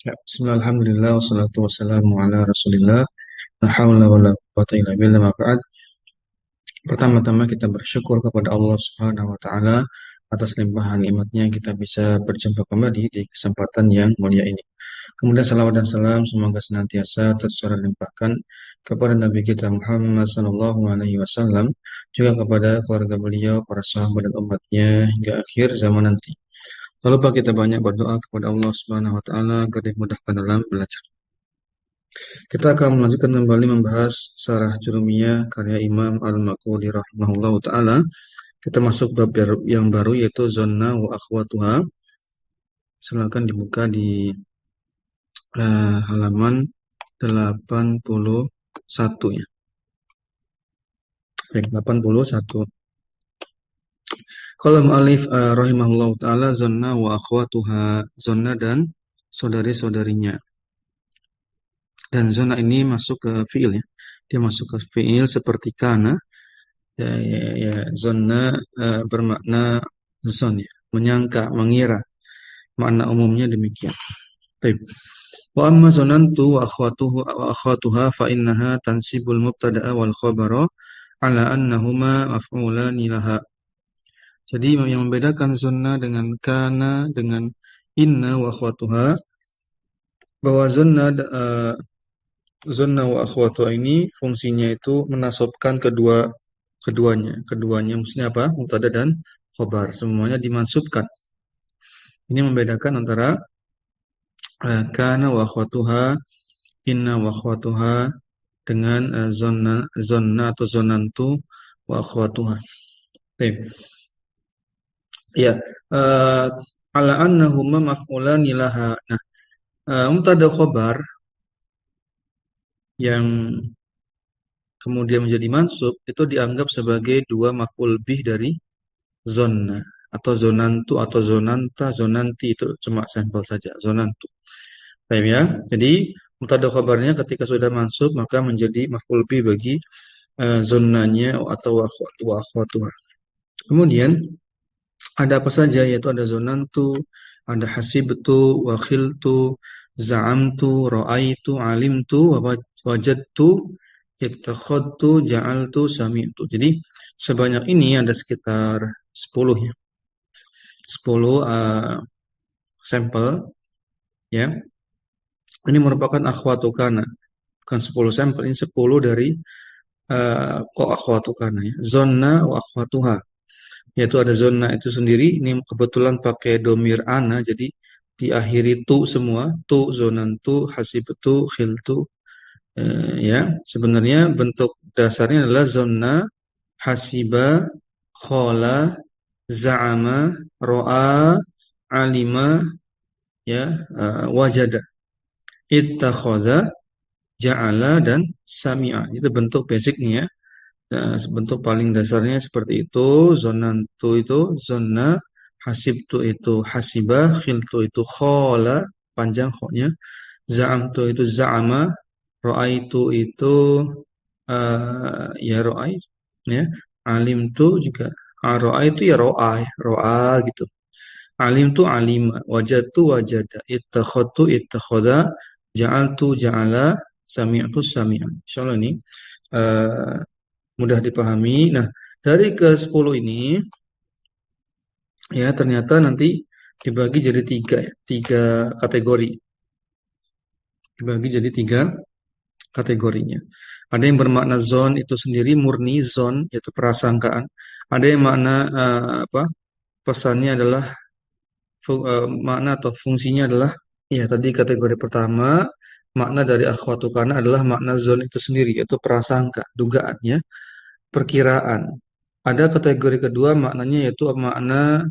Ya, bismillah, alhamdulillah, wassalatu wassalamu ala rasulillah, la hawla wa la quwwata illa billah, ma ba'd. Pertama-tama kita bersyukur kepada Allah Subhanahu wa taala atas limpahan nikmatnya kita bisa berjumpa kembali di kesempatan yang mulia ini. Kemudian salawat dan salam semoga senantiasa tercurah limpahkan kepada Nabi kita Muhammad sallallahu alaihi wasallam, juga kepada keluarga beliau, para sahabat dan umatnya hingga akhir zaman nanti. Lalu lupa kita banyak berdoa kepada Allah Subhanahu wa taala agar dimudahkan dalam belajar. Kita akan melanjutkan kembali membahas Syarah Jurumiyah karya Imam Al-Maqdisi rahimahullah taala. Kita masuk bab yang baru, yaitu Zonna wa akhwatuha. Silakan dibuka di halaman 81 ya. Baik, 81. Qala mu'allif rahimahullah taala, Zonna wa akhwatuha, zonna dan saudari-saudarinya. Dan zona ini masuk ke fi'il ya. Dia masuk ke fi'il seperti kana. Zonna bermakna zon ya, menyangka, mengira. Makna umumnya demikian. Baik. Wa amma zonantu wa akhwatuha fa innaha tansibul mubtada'a wal khabara ala annahuma maf'ulani laha. Jadi yang membedakan zonna dengan kana dengan inna wa akhwatuha, bahwa zonna wa akhwatuha ini fungsinya itu menasabkan keduanya maksudnya apa? Mubtada dan khabar, semuanya dimansubkan. Ini membedakan antara kana wa akhwatuha, inna wa akhwatuha dengan zonna atau zonantu wa akhwatuha. Baik. Ya, ala annahuma maf'ulani laha. Nah, mubtada khabar yang kemudian menjadi mansub itu dianggap sebagai dua maf'ul bih dari zonna atau zonantu atau zonanta, zonanti, itu cuma sampel saja, zonantu. Baik ya. Jadi mubtada khabarnya ketika sudah mansub maka menjadi maf'ul bih bagi zonnanya atau wa akhwatuha. Kemudian ada apa saja, yaitu ada zonantu, ada hasibtu, wakhiltu, za'amtu, ra'aitu, alimtu, wajadtu, ittakhadtu, ja'altu, sami'tu. Jadi sebanyak ini ada sekitar 10 ya. 10 sampel ya. Ini merupakan akhwatu kana. Bukan 10 sampel, ini 10 dari akhwatu kana ya. Zonna wa akhwatuha. Yaitu ada zonna itu sendiri, ini kebetulan pakai domir ana, jadi diakhiri tu semua, tu, zonantu, hasibtu, khiltu. Ya, sebenarnya bentuk dasarnya adalah zonna, hasiba, khola, za'ama, ro'a, alima, ya, wajada, ittakhadha, ja'ala, dan sami'a. Itu bentuk basicnya ya. Nah, bentuk paling dasarnya seperti itu. Zonantu itu zonna, hasibtu itu hasiba, khiltu itu khola, panjang khoknya, za'amtu itu za'ama, ro'aitu itu ya ro'ai ya, alimtu juga ro'aitu ya ro'ai, ro'a gitu. Alimtu alima, wajadtu wajada, ittakhadtu ittakhadha, ja'altu ja'ala, sami'tu sami'a. Insyaallah ini mudah dipahami. Nah, dari ke-10 ini ya ternyata nanti dibagi jadi 3 ya, 3 kategori. Dibagi jadi 3 kategorinya. Ada yang bermakna zon itu sendiri, murni zon, yaitu prasangkaan. Ada yang makna pesannya adalah makna atau fungsinya adalah ya tadi kategori pertama, makna dari akhwatu kana adalah makna zon itu sendiri, yaitu prasangka, dugaannya, perkiraan. Ada kategori kedua maknanya yaitu makna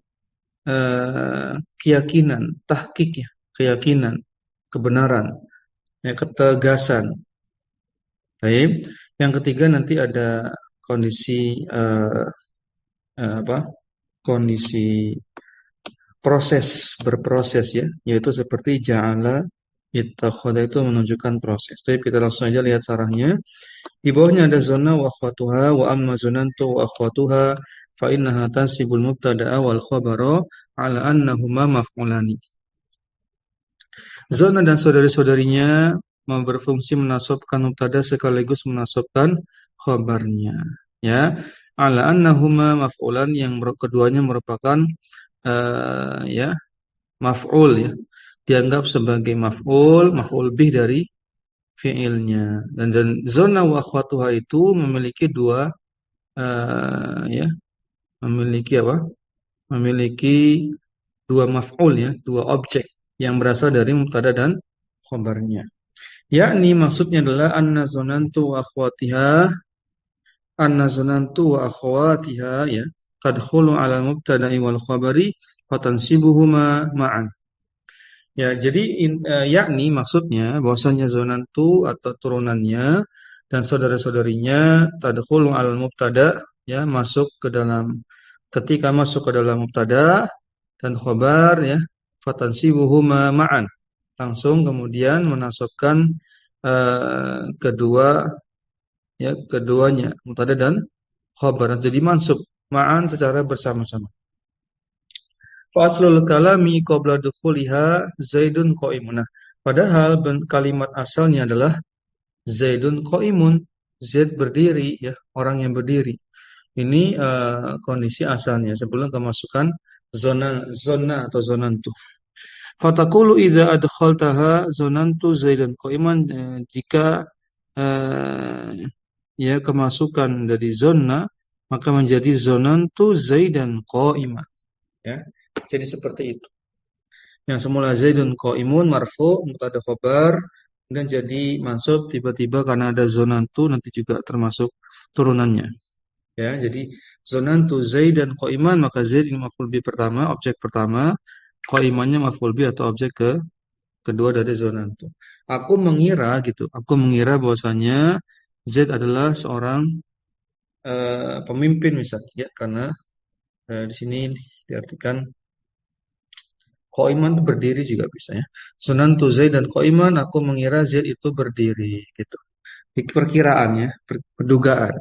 keyakinan, tahqiq ya, keyakinan, kebenaran, ya, ketegasan. Baik. Yang ketiga nanti ada kondisi kondisi berproses ya, yaitu seperti ja'ala, ittakhadha, itu menunjukkan proses. Tapi kita langsung aja lihat sarahnya. Di bawahnya ada zona wa akhwatuha, wa amma zonantu wa akhwatuha fa innaha tansibul mubtada'a wal khabara ala annahuma maf'ulani. Zona dan saudari-saudarinya berfungsi menasabkan mubtada sekaligus menasabkan khabarnya. Ya, ala annahuma maf'ulan yang keduanya merupakan ya maf'ul ya. Dianggap sebagai maf'ul bih dari fi'ilnya. Dan zona wa akhwatuha itu memiliki dua ya, memiliki apa? Memiliki dua maf'ul ya, dua objek yang berasal dari mubtada dan khabarnya. Yakni maksudnya adalah anna zonantu wa akhwatiha ya tadkhulu ala mubtada'i wal khabari fatansibuhuma ma'an. Ya, jadi yakni maksudnya bahwasanya zonantu atau turunannya dan saudara-saudarinya tadkhulu ala mubtada ya masuk ke dalam ketika masuk ke dalam mubtada dan khabar ya fatansibuhuma ma'an langsung kemudian menasabkan keduanya mubtada dan khabar jadi mansub ma'an secara bersama-sama. Fa aslul kalami qabla dukhuliha Zaidun qa'imun. Nah, padahal kalimat asalnya adalah Zaidun qa'imun, Zaid berdiri ya, orang yang berdiri. Ini kondisi asalnya sebelum kemasukan zona atau zonantu. Fatakulu idza adkhaltaha zonantu Zaidan qa'iman jika ya kemasukan dari zona maka menjadi zonantu Zaidan qa'iman ya. Jadi seperti itu. Yang semula Zaidun qa'imun marfu mubtada khabar dan jadi mansub tiba-tiba karena ada zonantu nanti juga termasuk turunannya. Ya, jadi zonantu Zaidan qa'iman maka Zaid ini maf'ul bi pertama, objek pertama, qa'imannya maf'ul bi atau objek kedua dari zonantu. Aku mengira gitu. Aku mengira bahwasanya Zaid adalah seorang pemimpin misalnya ya karena di sini diartikan qa'iman itu berdiri juga bisa ya. Zonantu Zaid dan qa'iman aku mengira Zaid itu berdiri gitu. Perkiraannya, perdugaan.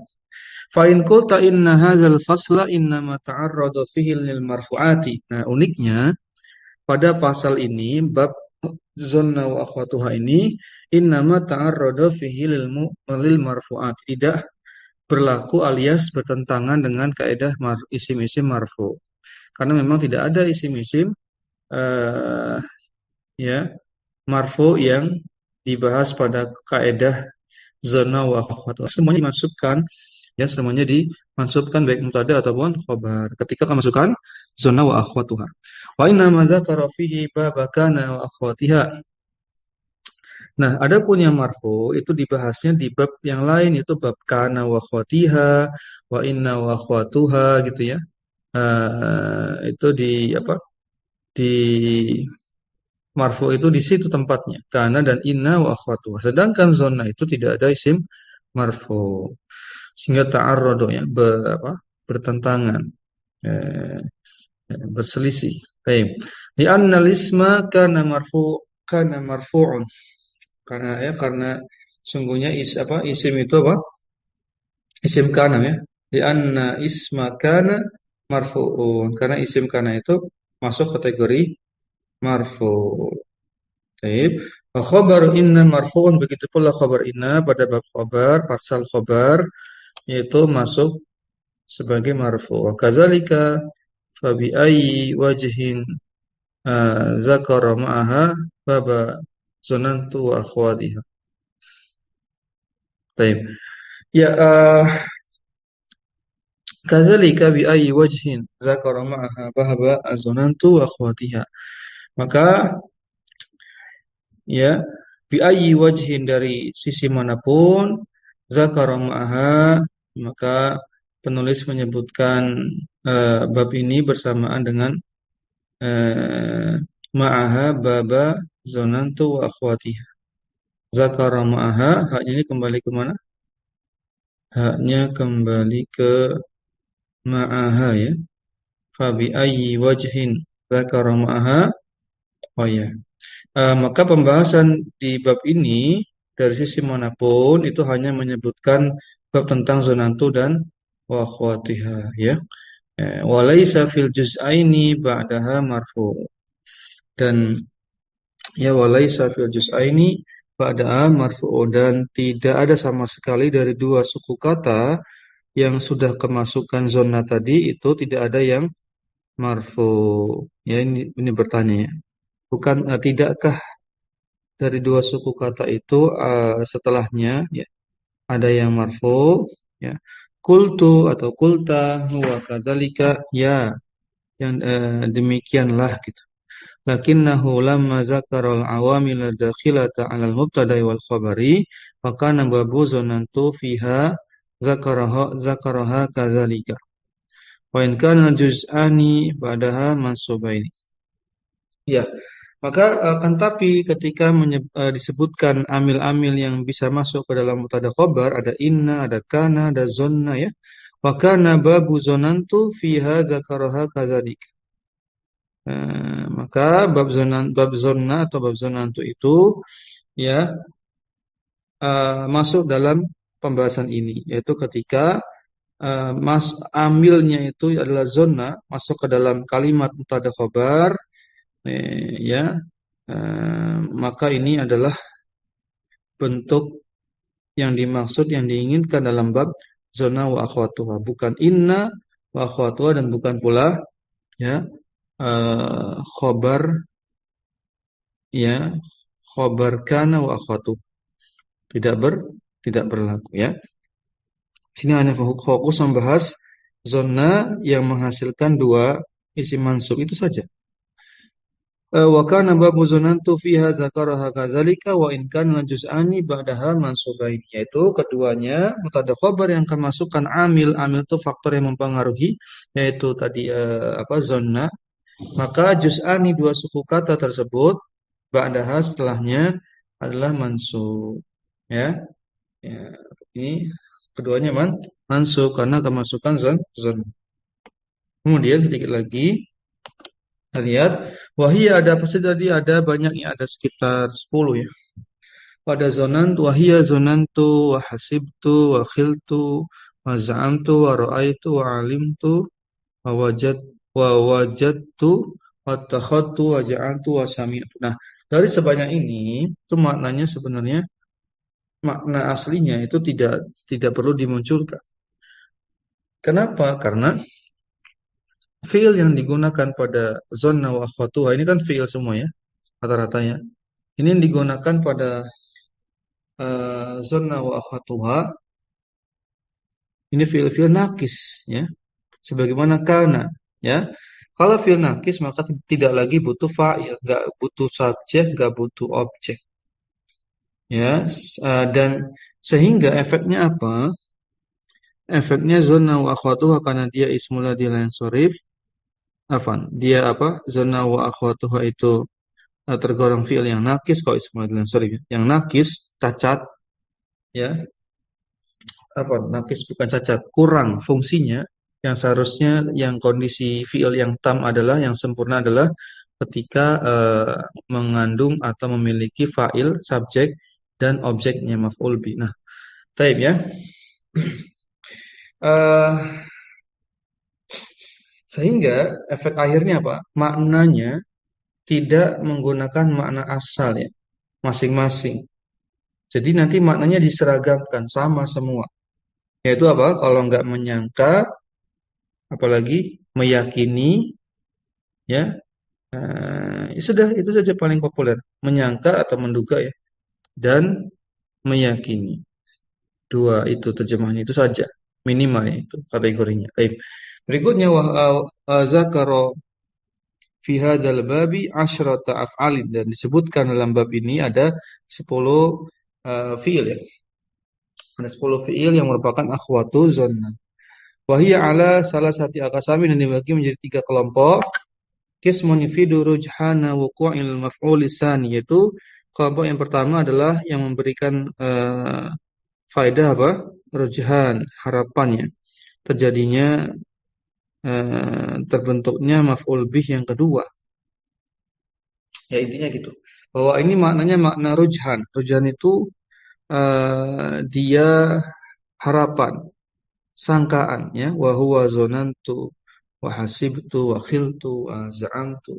Fa in qulta inna hadzal fasla innama ta'arrada fihi lil marfu'ati. Nah, uniknya pada pasal ini bab zonna wa akhwatuha ini innama ta'arrada fihi lil marfu'at. Tidak berlaku alias bertentangan dengan kaidah isim-isim marfu. Karena memang tidak ada isim-isim ya marfu yang dibahas pada kaidah zona wa akhwatuha. Semuanya dimasukkan ya semuanya dimasukkan baik mubtada ataupun khabar ketika kemasukan zona wa akhwatuha. Wa inna ma dzakara fihi babakana wa akhwatiha. Nah, adapun yang marfu itu dibahasnya di bab yang lain yaitu bab kana wa akhwatiha wa inna wa akhwatuha gitu ya. Itu di apa? Di marfu itu di situ tempatnya kana dan inna wa akhwatuha. Sedangkan zona itu tidak ada isim marfu. Sehingga ta'arradu ya bertentangan eh, berselisih. Baik. Li'anna al-isma kana marfu'un. Karena sungguhnya isim itu apa? Isim kana ya. Li'anna isma kana marfu'un. Karena isim kana itu masuk kategori marfu'. Baik. Wa khabaru inna marfu'un begitu pula khabar inna pada bab khabar, pasal khabar yaitu masuk sebagai marfu. Wa kadzalika fa bi ayyi wajhin zakara ma'aha baba zonantu wa akhwatiha. Baik. Ya kadzalika bi ayyi wajhin zakara ma'aha baba zonantu wa akhwatiha. Maka ya bi ayyi wajhin dari sisi manapun zakara ma'aha maka penulis menyebutkan bab ini bersamaan dengan ma'aha baba zonantu wa akhwatiha. Zakara ma'aha haknya ini kembali ke mana? Haknya kembali ke ma'aha ya. Fa bi ayyi wajhin zakara ma'aha. Oh ya. Maka pembahasan di bab ini dari sisi manapun itu hanya menyebutkan bab tentang zonantu dan wa akhwatiha ya. Walaysa fil juz'aini ba'daha marfu. Dan Ya walaisa fil juz'aini ba'da marfu'u, dan tidak ada sama sekali dari dua suku kata yang sudah kemasukan zona tadi itu tidak ada yang marfu. Ya ini bertanya ya. Bukan tidakkah dari dua suku kata itu setelahnya ya ada yang marfu ya. Kultu atau kulta huwa kadzalika ya yang demikianlah gitu. Lakinnahu lamma zakara al-awamil dakhilata 'ala al-mubtada'i wal khabari fakana babu zonantu fiha zakaraha kadzalika. Wa in kana juz'ani ba'daha mansubaini. Ya, maka akan tapi ketika disebutkan amil-amil yang bisa masuk ke dalam mubtada khabar, ada inna, ada kana, ada zonna ya. Wa kana babu zonantu fiha zakaraha kadzalik. Maka bab zonna atau bab zonantu itu ya masuk dalam pembahasan ini, yaitu ketika amilnya itu adalah zonna masuk ke dalam kalimat mubtada khabar. Ya, maka ini adalah bentuk yang dimaksud yang diinginkan dalam bab zona wa akhwatuha, bukan inna wa akhwatuha dan bukan pula ya khobar ya khobar kana wa akhwatu tidak berlaku ya. Sini hanya fokus membahas zona yang menghasilkan dua isim mansub itu saja. Wa kana babu zonantu fiha zakaraha kadzalika wa in kana juz'ani ba'daha mansubain, yaitu keduanya mubtada khabar yang kemasukan amil itu faktor yang mempengaruhi, yaitu tadi zonna, maka juz'ani dua suku kata tersebut ba'daha setelahnya adalah mansub ya. Ya, ini keduanya mansub karena kemasukan zon. Kemudian sedikit lagi kita lihat, wahia ada apa saja tadi? Ada banyaknya, ada sekitar 10 ya. Pada zonan, wahia zonantu, wa hasibtu, wa khiltu, wa za'amtu, wa ra'aitu, wa alimtu, wa wajadtu, wa takhadtu, wa ja'antu, wa sami'tu. Nah, dari sebanyak ini, itu maknanya sebenarnya makna aslinya itu tidak perlu dimunculkan. Kenapa? Karena fiil yang digunakan pada zonna wa akhwatuha ini kan fiil semua ya, rata-ratanya. Ini yang digunakan pada zonna wa akhwatuha ini fiil-fiil nakis ya. Sebagaimana kana ya. Kalau fiil nakis maka tidak lagi butuh fa'il, enggak butuh subjek, enggak butuh objek. Ya, dan sehingga efeknya apa? Efeknya zonna wa akhwatuha karena dia ismul ladzi la yansharif. Dia apa? Zonna wa akhwatuha itu tergolong fiil yang nakis kalau ismul ladzi la yansharif. Yang nakis cacat ya. Nakis bukan cacat, kurang fungsinya. Yang seharusnya yang kondisi fiil yang tam adalah, yang sempurna adalah ketika mengandung atau memiliki fa'il, subjek dan objeknya maf'ul bih. Nah, taib ya. Sehingga efek akhirnya apa? Maknanya tidak menggunakan makna asal ya, masing-masing. Jadi nanti maknanya diseragamkan sama semua. Yaitu apa? Kalau enggak menyangka, apalagi meyakini, ya, sudah itu saja paling populer. Menyangka atau menduga ya, dan meyakini. Dua itu terjemahannya itu saja, minimal ya, itu kategorinya. Baik. Berikutnya zakaro fi hadzal babi asyrata af'alin, dan disebutkan dalam bab ini ada 10 fiil ya. Ada 10 fiil yang merupakan akhwatu zonna. Wahia ala salah satu akasami, dan dibagi menjadi 3 kelompok. Qismun yufidu rujhana wuqu'il maf'ul tsani, yaitu kelompok yang pertama adalah yang memberikan faedah apa? Rujhan, harapannya terjadinya terbentuknya maf'ul bih yang kedua. Ya intinya gitu. Bahwa ini maknanya makna rujhan. Rujhan itu dia harapan, sangkaan ya, wa huwa zonantu wa hasibtu wa khiltu wa za'amtu.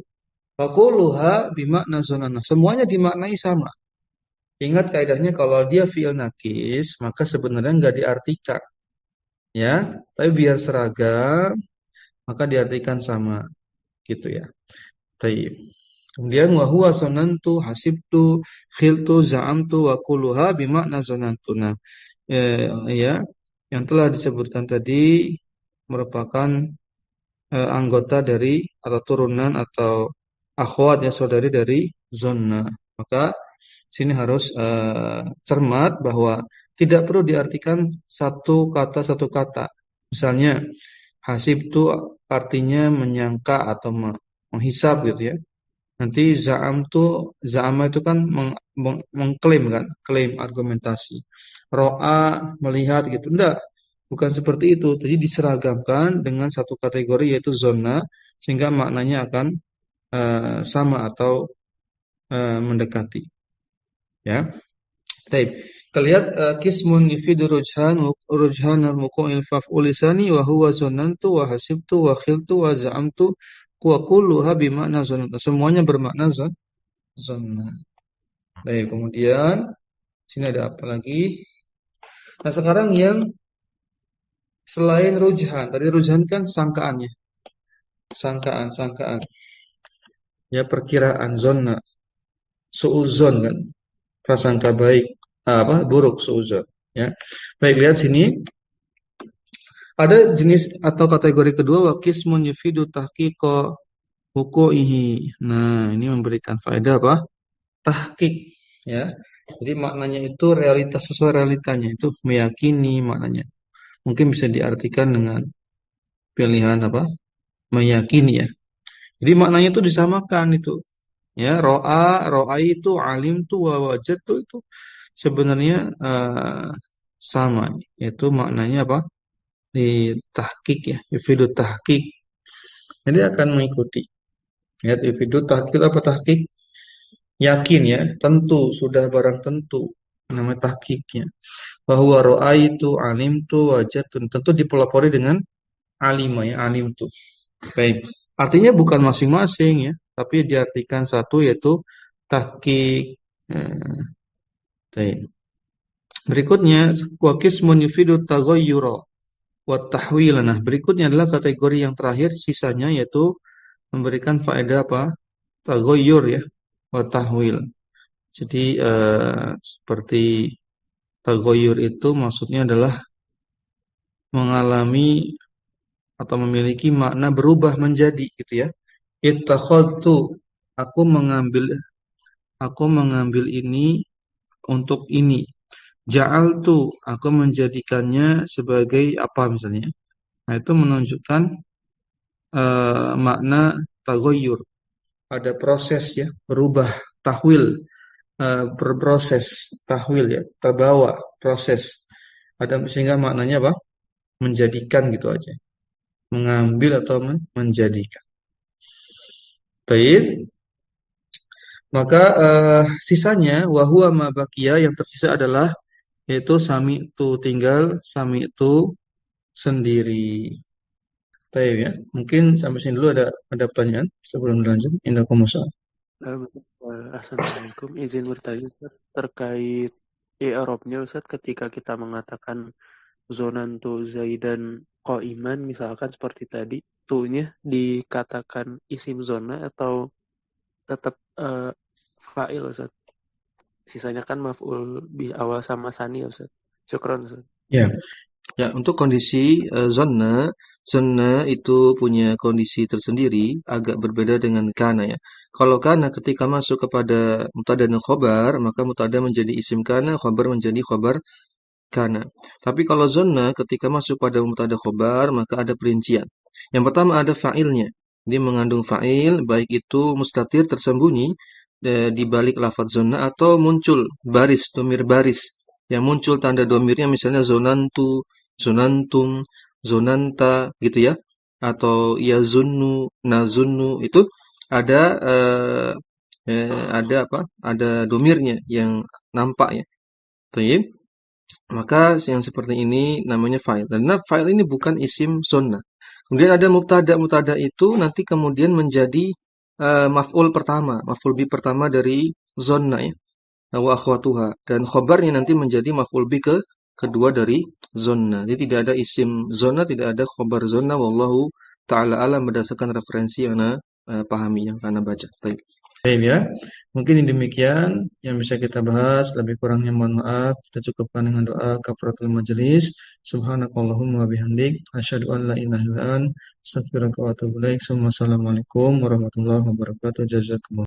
Wa kulluha bimakna zonana. Semuanya dimaknai sama. Ingat kaidahnya kalau dia fi'il nakis, maka sebenarnya enggak diartikan, ya. Tapi biar seragam, maka diartikan sama, gitu ya. Taib. Kemudian wa huwa zonantu, hasibtu, khiltu, za'amtu wa kulluha bimakna zonantu. Nah, ya, yang telah disebutkan tadi merupakan anggota dari atau turunan atau akhwat ya saudari dari zonna. Maka sini harus cermat bahwa tidak perlu diartikan satu kata. Misalnya hasib itu artinya menyangka atau menghisap gitu ya. Nanti za'ama itu kan mengklaim kan, klaim argumentasi. Ro'a melihat gitu. Enggak, bukan seperti itu. Jadi diseragamkan dengan satu kategori yaitu zona sehingga maknanya akan sama atau mendekati. Ya. Baik. Kalian kismun yufidu rujhan al-muqa'il faf'ul lisani wa huwa zonantu wa hasibtu wa khiltu wa za'amtu wa kulluha bimakna zonantu. Semuanya bermakna zonna. Baik, kemudian sini ada apa lagi? Nah, sekarang yang selain rujhan. Tadi rujhan kan sangkaannya. Sangkaan. Ya, perkiraan zonna. Su'uzon kan. Prasangka baik. Buruk su'uzon. Ya. Baik, lihat sini. Ada jenis atau kategori kedua wa qismun yufidu tahqiqa huquqihi. Nah, ini memberikan faedah apa? Tahqiq, ya. Jadi maknanya itu realitas sesuai realitanya, itu meyakini maknanya. Mungkin bisa diartikan dengan pilihan apa? Meyakini ya. Jadi maknanya itu disamakan itu. Ya, ro'a itu alim tu wa wajad tu itu sebenarnya sama. Itu maknanya apa? Di tahqiq ya, yufidu tahqiq. Jadi akan mengikuti. Ya, yufidu tahqiq apa tahqiq? Yakin ya, tentu, sudah barang tentu. Namanya tahqiqnya. Bahwa ra'aitu, alimtu, wajadtu. Tentu dipelopori dengan alima ya, alimtu. Baik. Artinya bukan masing-masing ya, tapi diartikan satu yaitu tahqiq. Baik. Berikutnya wa qismun yufidu taghayyura wa tahwil. Nah, berikutnya adalah kategori yang terakhir sisanya yaitu memberikan faedah apa? Taghayyur ya, wa tahwil. Jadi seperti taghayyur itu maksudnya adalah mengalami atau memiliki makna berubah menjadi gitu ya. Ittakhadtu, aku mengambil ini untuk ini. Ja'altu, aku menjadikannya sebagai apa misalnya. Nah, itu menunjukkan makna taghayyur. Ada proses ya, berubah, tahwil, berproses, tahwil ya, terbawa, proses. Ada sehingga maknanya apa? Menjadikan gitu aja. Mengambil atau menjadikan. Baik. Maka sisanya wahwa ma baqiya, yang tersisa adalah yaitu sami itu tinggal sami itu sendiri. Baik ya. Mungkin sampai sini dulu ada pertanyaan sebelum lanjut. Indakumullah. Assalamualaikum, izin bertanya Ustaz, terkait i'rabnya Ustaz ketika kita mengatakan zonantu zaidan qaiman misalkan seperti tadi, tu'nya dikatakan isim zona atau tetap fa'il Ustaz? Sisanya kan maf'ul bi awal sama sani Ustaz. Syukran Ustaz. Ya, ya untuk kondisi zonna itu punya kondisi tersendiri, agak berbeda dengan kana ya. Kalau kana ketika masuk kepada mubtada dan khobar, maka mubtada menjadi isim kana, khobar menjadi khobar kana. Tapi kalau zonna ketika masuk pada mubtada khobar, maka ada perincian. Yang pertama ada fa'ilnya. Dia mengandung fa'il, baik itu mustatir tersembunyi di balik lafaz zonna atau muncul baris, domir baris yang muncul tanda domirnya misalnya zonantu, zonantum, zonanta gitu ya, atau yazunnu, nazunnu, itu ada ada domirnya yang nampak ya. Baik. Maka yang seperti ini namanya fa'il. Dan fa'il ini bukan isim zonna. Kemudian ada mubtada. Mubtada itu nanti kemudian menjadi maf'ul pertama, maf'ul bi pertama dari zonna ya. Wa akhwatuha, dan khobarnya nanti menjadi maf'ul bi kedua dari zonna. Jadi tidak ada isim zonna, tidak ada khobar zonna. Wallahu ta'ala alam berdasarkan referensi yang ana pahami, yang ana baca. Baik. Baik ya, mungkin ini demikian yang bisa kita bahas. Lebih kurangnya mohon maaf. Kita cukupkan dengan doa kafaratul majelis. Subhanakallahumma wa bihamdik, asyhadu an la ilaha illa anta, astaghfiruka wa atubu ilaik. Assalamualaikum warahmatullahi wabarakatuh. Jazakumullah.